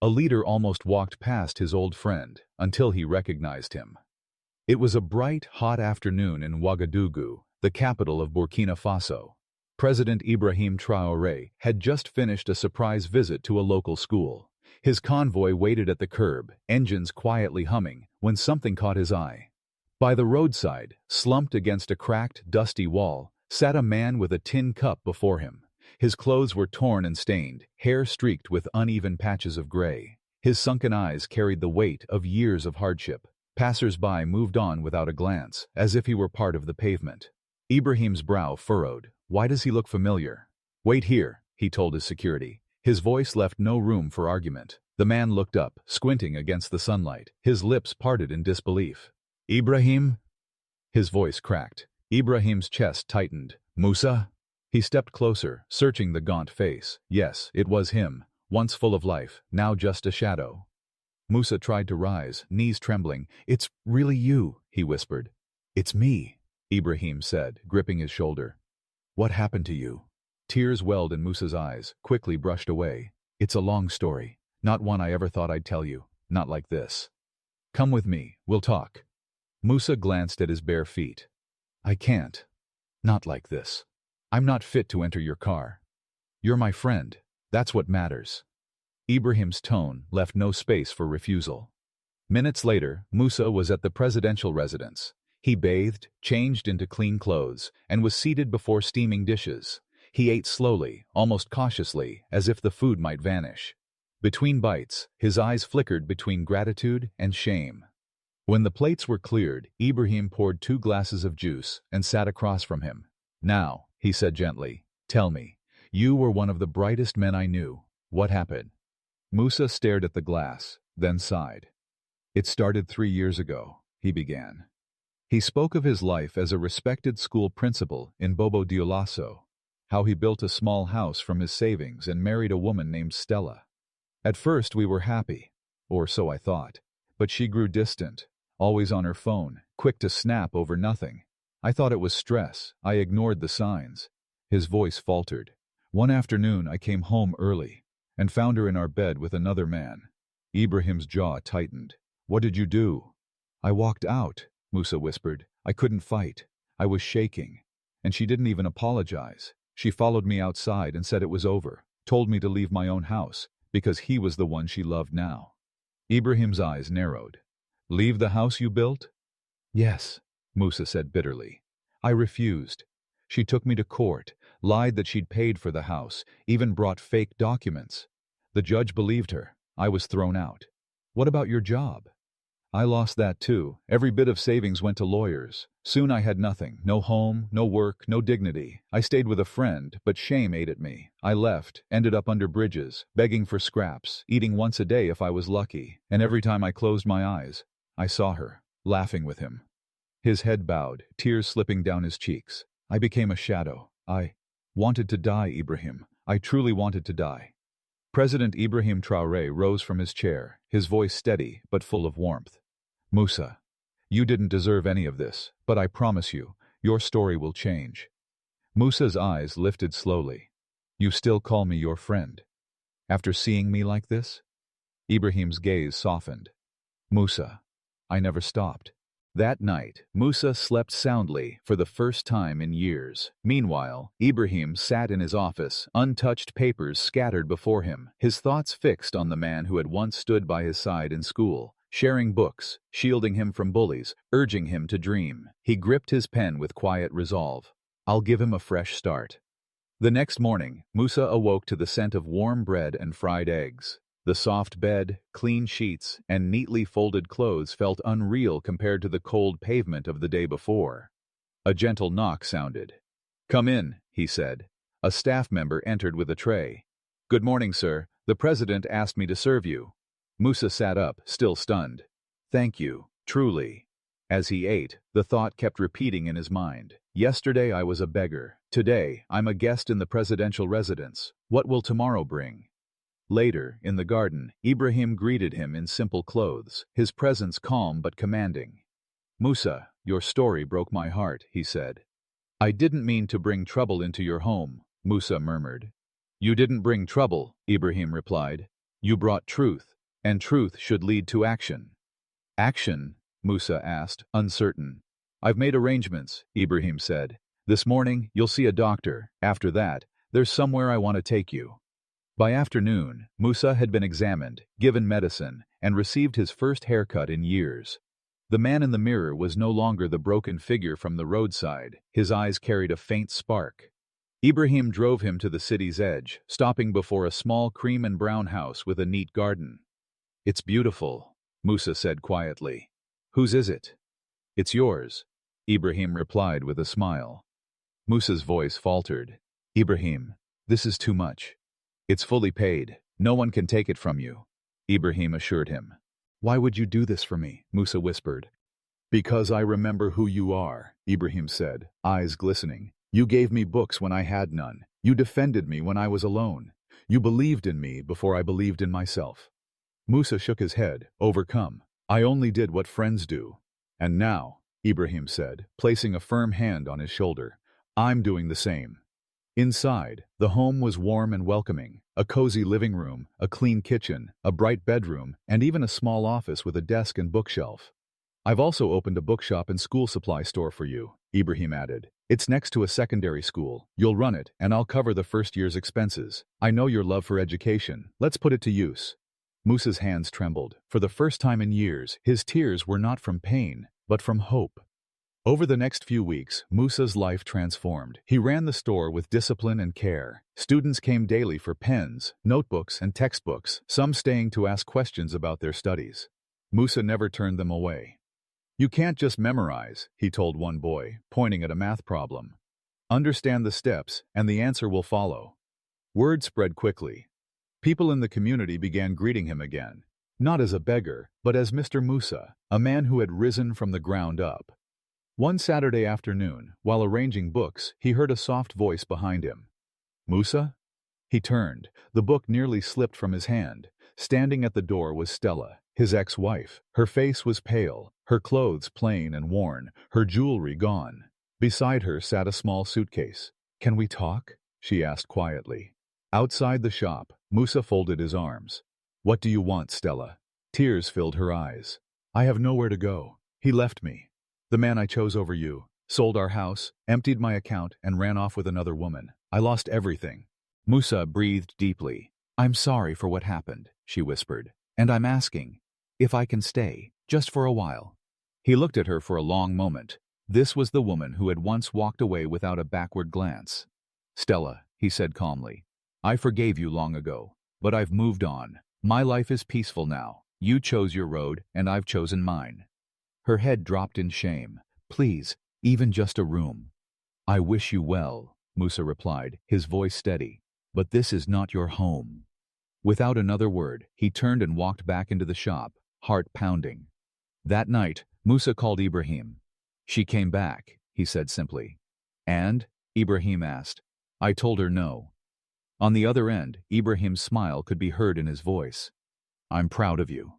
A leader almost walked past his old friend until he recognized him. It was a bright, hot afternoon in Ouagadougou, the capital of Burkina Faso. President Ibrahim Traoré had just finished a surprise visit to a local school. His convoy waited at the curb, engines quietly humming, when something caught his eye. By the roadside, slumped against a cracked, dusty wall, sat a man with a tin cup before him. His clothes were torn and stained, hair streaked with uneven patches of gray. His sunken eyes carried the weight of years of hardship. Passers-by moved on without a glance, as if he were part of the pavement. Ibrahim's brow furrowed. Why does he look familiar? Wait here, he told his security. His voice left no room for argument. The man looked up, squinting against the sunlight. His lips parted in disbelief. Ibrahim? His voice cracked. Ibrahim's chest tightened. Musa? He stepped closer, searching the gaunt face. Yes, it was him, once full of life, now just a shadow. Musa tried to rise, knees trembling. It's really you, he whispered. It's me, Ibrahim said, gripping his shoulder. What happened to you? Tears welled in Musa's eyes, quickly brushed away. It's a long story, not one I ever thought I'd tell you, not like this. Come with me, we'll talk. Musa glanced at his bare feet. I can't. Not like this. I'm not fit to enter your car. You're my friend. That's what matters. Ibrahim's tone left no space for refusal. Minutes later, Musa was at the presidential residence. He bathed, changed into clean clothes, and was seated before steaming dishes. He ate slowly, almost cautiously, as if the food might vanish. Between bites, his eyes flickered between gratitude and shame. When the plates were cleared, Ibrahim poured 2 glasses of juice and sat across from him. Now, he said gently, tell me, you were one of the brightest men I knew. What happened? Musa stared at the glass, then sighed. It started 3 years ago, he began. He spoke of his life as a respected school principal in Bobo Dioulasso, how he built a small house from his savings and married a woman named Stella. At first we were happy, or so I thought, but she grew distant, always on her phone, quick to snap over nothing. I thought it was stress. I ignored the signs. His voice faltered. One afternoon I came home early and found her in our bed with another man. Ibrahim's jaw tightened. What did you do? I walked out, Musa whispered. I couldn't fight. I was shaking. And she didn't even apologize. She followed me outside and said it was over, told me to leave my own house, because he was the one she loved now. Ibrahim's eyes narrowed. Leave the house you built? Yes, Musa said bitterly. I refused. She took me to court, lied that she'd paid for the house, even brought fake documents. The judge believed her. I was thrown out. What about your job? I lost that too. Every bit of savings went to lawyers. Soon I had nothing. No home, no work, no dignity. I stayed with a friend, but shame ate at me. I left, ended up under bridges, begging for scraps, eating once a day if I was lucky. And every time I closed my eyes, I saw her, laughing with him. His head bowed, tears slipping down his cheeks. I became a shadow. I wanted to die, Ibrahim. I truly wanted to die. President Ibrahim Traoré rose from his chair, his voice steady but full of warmth. Musa, you didn't deserve any of this, but I promise you, your story will change. Musa's eyes lifted slowly. You still call me your friend? After seeing me like this? Ibrahim's gaze softened. Musa, I never stopped. That night, Musa slept soundly for the first time in years. Meanwhile, Ibrahim sat in his office, untouched papers scattered before him, his thoughts fixed on the man who had once stood by his side in school, sharing books, shielding him from bullies, urging him to dream. He gripped his pen with quiet resolve. I'll give him a fresh start. The next morning, Musa awoke to the scent of warm bread and fried eggs. The soft bed, clean sheets, and neatly folded clothes felt unreal compared to the cold pavement of the day before. A gentle knock sounded. Come in, he said. A staff member entered with a tray. Good morning, sir. The president asked me to serve you. Musa sat up, still stunned. Thank you, truly. As he ate, the thought kept repeating in his mind. Yesterday I was a beggar. Today I'm a guest in the presidential residence. What will tomorrow bring? Later, in the garden, Ibrahim greeted him in simple clothes, his presence calm but commanding. Musa, your story broke my heart, he said. I didn't mean to bring trouble into your home, Musa murmured. You didn't bring trouble, Ibrahim replied. You brought truth, and truth should lead to action. Action? Musa asked, uncertain. I've made arrangements, Ibrahim said. This morning, you'll see a doctor. After that, there's somewhere I want to take you. By afternoon, Musa had been examined, given medicine, and received his first haircut in years. The man in the mirror was no longer the broken figure from the roadside. His eyes carried a faint spark. Ibrahim drove him to the city's edge, stopping before a small cream and brown house with a neat garden. It's beautiful, Musa said quietly. Whose is it? It's yours, Ibrahim replied with a smile. Musa's voice faltered. Ibrahim, this is too much. It's fully paid. No one can take it from you, Ibrahim assured him. Why would you do this for me? Musa whispered. Because I remember who you are, Ibrahim said, eyes glistening. You gave me books when I had none. You defended me when I was alone. You believed in me before I believed in myself. Musa shook his head, overcome. I only did what friends do. And now, Ibrahim said, placing a firm hand on his shoulder, I'm doing the same. Inside, the home was warm and welcoming. A cozy living room, a clean kitchen, a bright bedroom, and even a small office with a desk and bookshelf. I've also opened a bookshop and school supply store for you, Ibrahim added. It's next to a secondary school. You'll run it, and I'll cover the first year's expenses. I know your love for education. Let's put it to use. Musa's hands trembled. For the first time in years, his tears were not from pain, but from hope. Over the next few weeks, Musa's life transformed. He ran the store with discipline and care. Students came daily for pens, notebooks, and textbooks, some staying to ask questions about their studies. Musa never turned them away. You can't just memorize, he told one boy, pointing at a math problem. Understand the steps, and the answer will follow. Word spread quickly. People in the community began greeting him again, not as a beggar, but as Mr. Musa, a man who had risen from the ground up. One Saturday afternoon, while arranging books, he heard a soft voice behind him. Musa? He turned. The book nearly slipped from his hand. Standing at the door was Stella, his ex-wife. Her face was pale, her clothes plain and worn, her jewelry gone. Beside her sat a small suitcase. Can we talk? She asked quietly. Outside the shop, Musa folded his arms. What do you want, Stella? Tears filled her eyes. I have nowhere to go. He left me. The man I chose over you, sold our house, emptied my account, and ran off with another woman. I lost everything. Musa breathed deeply. I'm sorry for what happened, she whispered, and I'm asking if I can stay, just for a while. He looked at her for a long moment. This was the woman who had once walked away without a backward glance. Stella, he said calmly, I forgave you long ago, but I've moved on. My life is peaceful now. You chose your road, and I've chosen mine. Her head dropped in shame. Please, even just a room. I wish you well, Musa replied, his voice steady. But this is not your home. Without another word, he turned and walked back into the shop, heart pounding. That night, Musa called Ibrahim. She came back, he said simply. And? Ibrahim asked. I told her no. On the other end, Ibrahim's smile could be heard in his voice. I'm proud of you.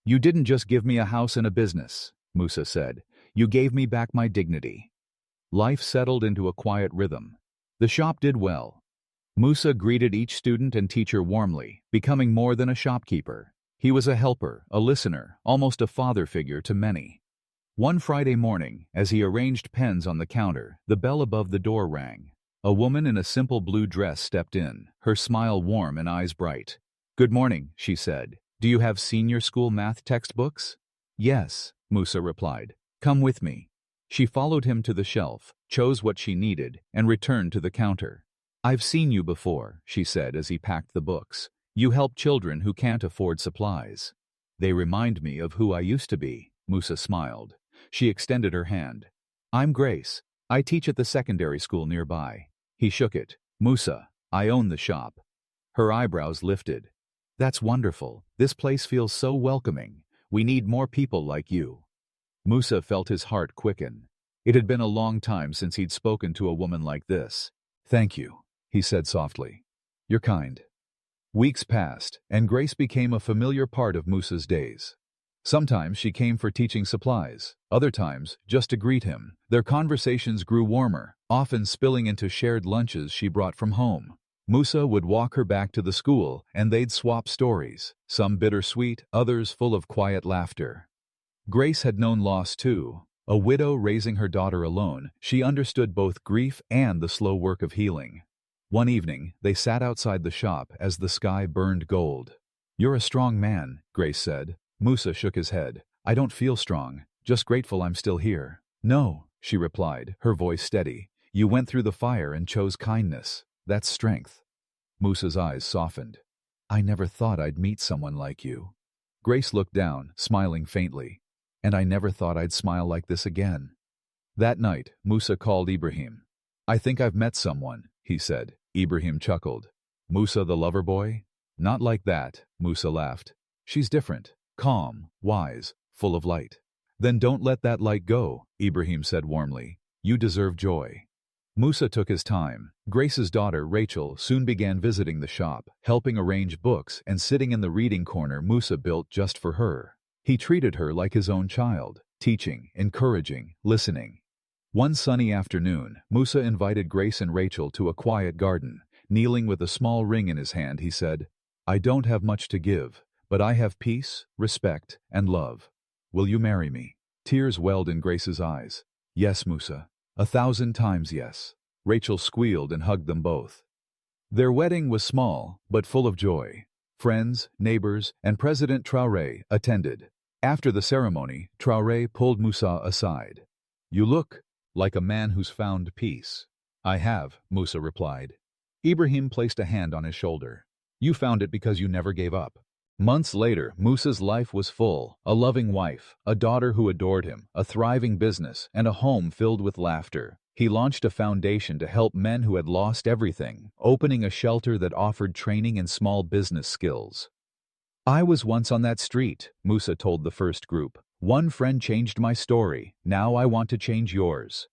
You didn't just give me a house and a business, Musa said. You gave me back my dignity. Life settled into a quiet rhythm. The shop did well. Musa greeted each student and teacher warmly, becoming more than a shopkeeper. He was a helper, a listener, almost a father figure to many. One Friday morning, as he arranged pens on the counter, the bell above the door rang. A woman in a simple blue dress stepped in, her smile warm and eyes bright. Good morning, she said. Do you have senior school math textbooks? Yes, Musa replied. Come with me. She followed him to the shelf, chose what she needed, and returned to the counter. I've seen you before, she said as he packed the books. You help children who can't afford supplies. They remind me of who I used to be, Musa smiled. She extended her hand. I'm Grace. I teach at the secondary school nearby. He shook it. Musa, I own the shop. Her eyebrows lifted. That's wonderful. This place feels so welcoming. We need more people like you. Musa felt his heart quicken. It had been a long time since he'd spoken to a woman like this. Thank you, he said softly. You're kind. Weeks passed, and Grace became a familiar part of Musa's days. Sometimes she came for teaching supplies, other times just to greet him. Their conversations grew warmer, often spilling into shared lunches she brought from home. Musa would walk her back to the school, and they'd swap stories, some bittersweet, others full of quiet laughter. Grace had known loss too. A widow raising her daughter alone, she understood both grief and the slow work of healing. One evening, they sat outside the shop as the sky burned gold. "You're a strong man," Grace said. Musa shook his head. "I don't feel strong, just grateful I'm still here." "No," she replied, her voice steady. "You went through the fire and chose kindness. That's strength." Musa's eyes softened. "I never thought I'd meet someone like you." Grace looked down, smiling faintly. "And I never thought I'd smile like this again." That night, Musa called Ibrahim. "I think I've met someone," he said. Ibrahim chuckled. "Musa the lover boy?" "Not like that," Musa laughed. "She's different, calm, wise, full of light." "Then don't let that light go," Ibrahim said warmly. "You deserve joy." Musa took his time. Grace's daughter, Rachel, soon began visiting the shop, helping arrange books and sitting in the reading corner Musa built just for her. He treated her like his own child, teaching, encouraging, listening. One sunny afternoon, Musa invited Grace and Rachel to a quiet garden. Kneeling with a small ring in his hand, he said, "I don't have much to give, but I have peace, respect, and love. Will you marry me?" Tears welled in Grace's eyes. "Yes, Musa. 1,000 times yes." Rachel squealed and hugged them both. Their wedding was small, but full of joy. Friends, neighbors, and President Traoré attended. After the ceremony, Traoré pulled Musa aside. "You look like a man who's found peace." "I have," Musa replied. Ibrahim placed a hand on his shoulder. "You found it because you never gave up." Months later, Musa's life was full. A loving wife, a daughter who adored him, a thriving business, and a home filled with laughter. He launched a foundation to help men who had lost everything, opening a shelter that offered training in small business skills. "I was once on that street," Musa told the first group. "One friend changed my story. Now I want to change yours."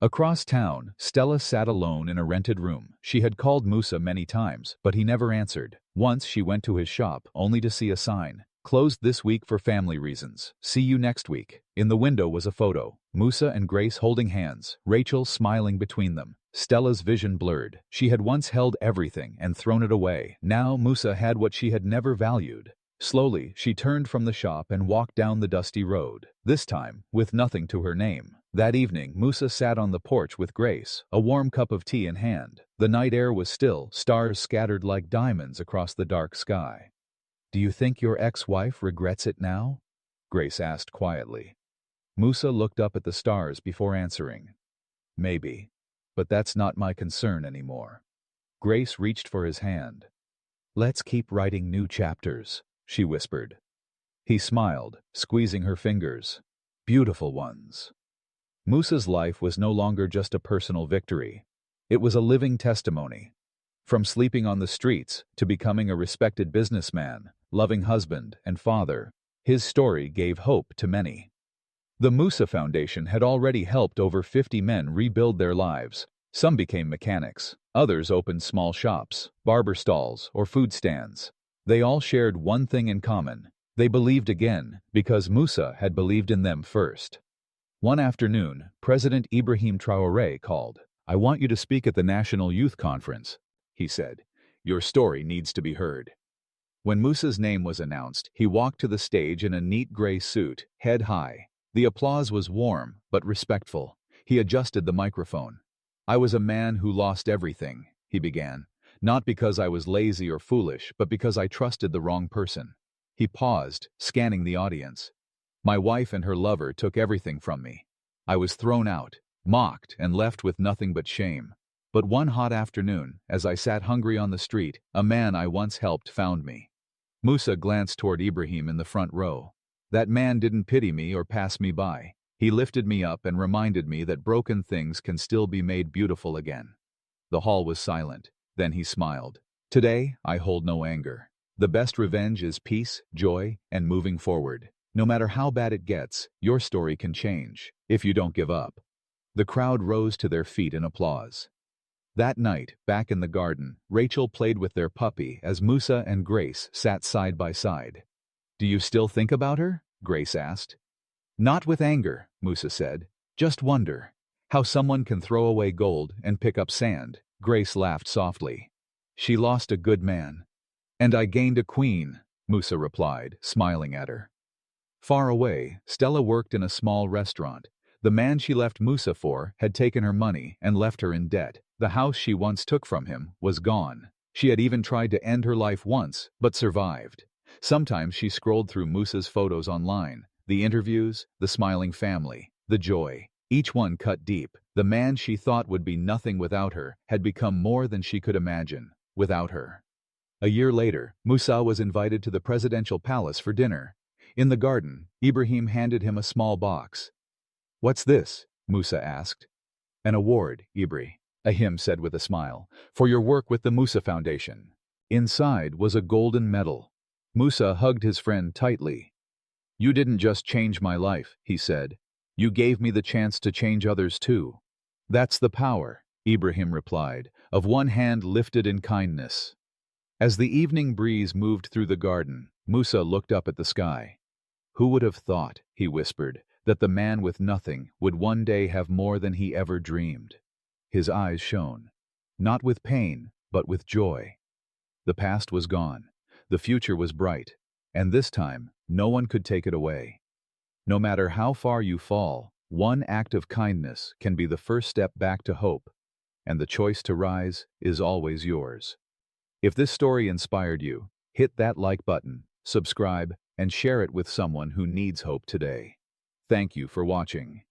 Across town, Stella sat alone in a rented room. She had called Musa many times, but he never answered. Once she went to his shop, only to see a sign. "Closed this week for family reasons. See you next week." In the window was a photo. Musa and Grace holding hands, Rachel smiling between them. Stella's vision blurred. She had once held everything and thrown it away. Now Musa had what she had never valued. Slowly, she turned from the shop and walked down the dusty road, this time with nothing to her name. That evening, Musa sat on the porch with Grace, a warm cup of tea in hand. The night air was still, stars scattered like diamonds across the dark sky. "Do you think your ex-wife regrets it now?" Grace asked quietly. Musa looked up at the stars before answering. "Maybe, but that's not my concern anymore." Grace reached for his hand. "Let's keep writing new chapters," she whispered. He smiled, squeezing her fingers. "Beautiful ones." Musa's life was no longer just a personal victory. It was a living testimony. From sleeping on the streets to becoming a respected businessman, loving husband and father, his story gave hope to many. The Musa Foundation had already helped over 50 men rebuild their lives. Some became mechanics, others opened small shops, barber stalls, or food stands. They all shared one thing in common. They believed again because Musa had believed in them first. One afternoon, President Ibrahim Traoré called. "I want you to speak at the National Youth Conference," he said. "Your story needs to be heard." When Musa's name was announced, he walked to the stage in a neat gray suit, head high. The applause was warm, but respectful. He adjusted the microphone. "I was a man who lost everything," he began. "Not because I was lazy or foolish, but because I trusted the wrong person." He paused, scanning the audience. "My wife and her lover took everything from me. I was thrown out, mocked, and left with nothing but shame. But one hot afternoon, as I sat hungry on the street, a man I once helped found me." Musa glanced toward Ibrahim in the front row. "That man didn't pity me or pass me by. He lifted me up and reminded me that broken things can still be made beautiful again." The hall was silent. Then he smiled. "Today, I hold no anger. The best revenge is peace, joy, and moving forward. No matter how bad it gets, your story can change, if you don't give up." The crowd rose to their feet in applause. That night, back in the garden, Rachel played with their puppy as Musa and Grace sat side by side. "Do you still think about her?" Grace asked. "Not with anger," Musa said. "Just wonder. How someone can throw away gold and pick up sand." Grace laughed softly. She lost a good man. And I gained a queen, Musa replied, smiling at her. Far away, Stella worked in a small restaurant. The man she left Musa for had taken her money and left her in debt. The house she once took from him was gone. She had even tried to end her life once, but survived. Sometimes she scrolled through Musa's photos online, the interviews, the smiling family, the joy. Each one cut deep. The man she thought would be nothing without her had become more than she could imagine without her. A year later, Musa was invited to the presidential palace for dinner. In the garden, Ibrahim handed him a small box. "What's this?" Musa asked. "An award, Ibrahim said with a smile, "for your work with the Musa Foundation." Inside was a golden medal. Musa hugged his friend tightly. "You didn't just change my life," he said. "You gave me the chance to change others too." "That's the power," Ibrahim replied, of one hand lifted in kindness. As the evening breeze moved through the garden, Musa looked up at the sky. "Who would have thought," he whispered, "that the man with nothing would one day have more than he ever dreamed?" His eyes shone, not with pain, but with joy. The past was gone, the future was bright, and this time no one could take it away. No matter how far you fall, one act of kindness can be the first step back to hope, and the choice to rise is always yours. If this story inspired you, hit that like button, subscribe, and share it with someone who needs hope today. Thank you for watching.